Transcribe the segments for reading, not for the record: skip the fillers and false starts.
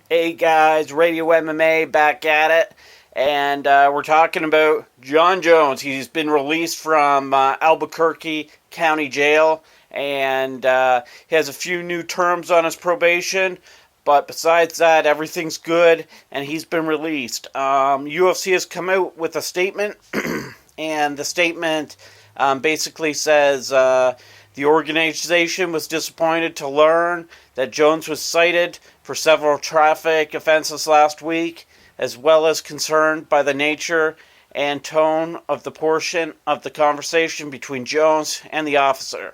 Hey guys, Radio MMA back at it, and we're talking about Jon Jones. He's been released from Albuquerque County Jail, and he has a few new terms on his probation. But besides that, everything's good, and he's been released. UFC has come out with a statement, and the statement basically says the organization was disappointed to learn that Jones was cited for several traffic offenses last week, as well as concerned by the nature and tone of the portion of the conversation between Jones and the officer.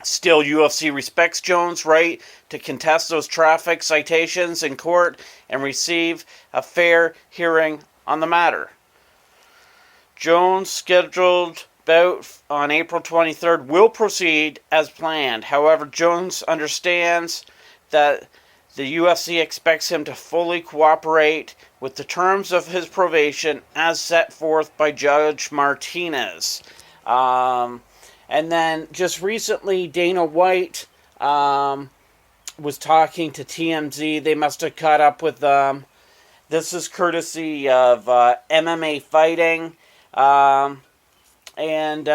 Still, UFC respects Jones' right to contest those traffic citations in court and receive a fair hearing on the matter. Jones' scheduled bout on April 23rd will proceed as planned. However, Jones understands that the UFC expects him to fully cooperate with the terms of his probation as set forth by Judge Martinez. And then just recently, Dana White was talking to TMZ. They must have caught up with them. This is courtesy of MMA Fighting. And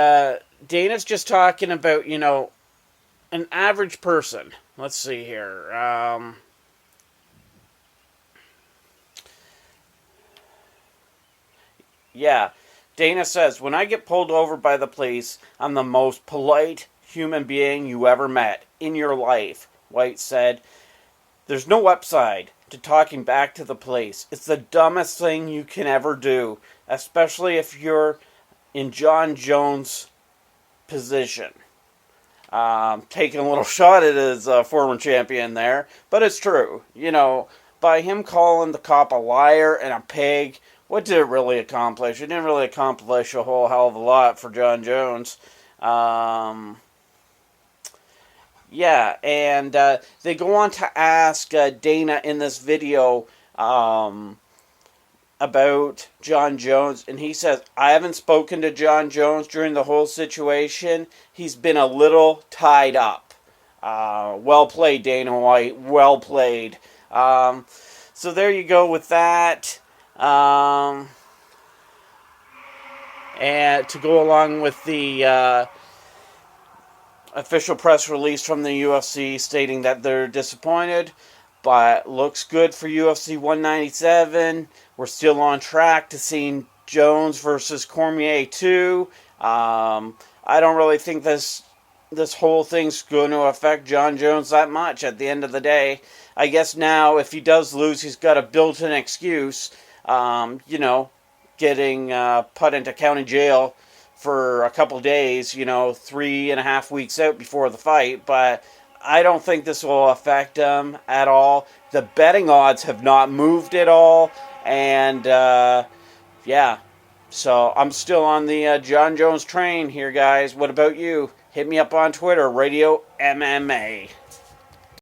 Dana's just talking about, an average person. Let's see here. Yeah. Dana says, when I get pulled over by the police, I'm the most polite human being you ever met in your life, White said. There's no upside to talking back to the police. It's the dumbest thing you can ever do, especially if you're in Jon Jones' position. Taking a little shot at his former champion there, but it's true. By him calling the cop a liar and a pig, what did it really accomplish? It didn't really accomplish a whole hell of a lot for Jon Jones. Yeah, and they go on to ask Dana in this video about Jon Jones, and he says, I haven't spoken to Jon Jones during the whole situation. He's been a little tied up. Well played, Dana White. Well played. So there you go with that. And to go along with the official press release from the UFC stating that they're disappointed, but looks good for UFC 197. We're still on track to seeing Jones versus Cormier 2. I don't really think this whole thing's going to affect Jon Jones that much at the end of the day. I guess now, if he does lose, he's got a built-in excuse, getting put into county jail for a couple days, 3.5 weeks out before the fight, but I don't think this will affect him at all. The betting odds have not moved at all, and yeah, so I'm still on the Jon Jones train here, guys. What about you? Hit me up on Twitter, Radio MMA.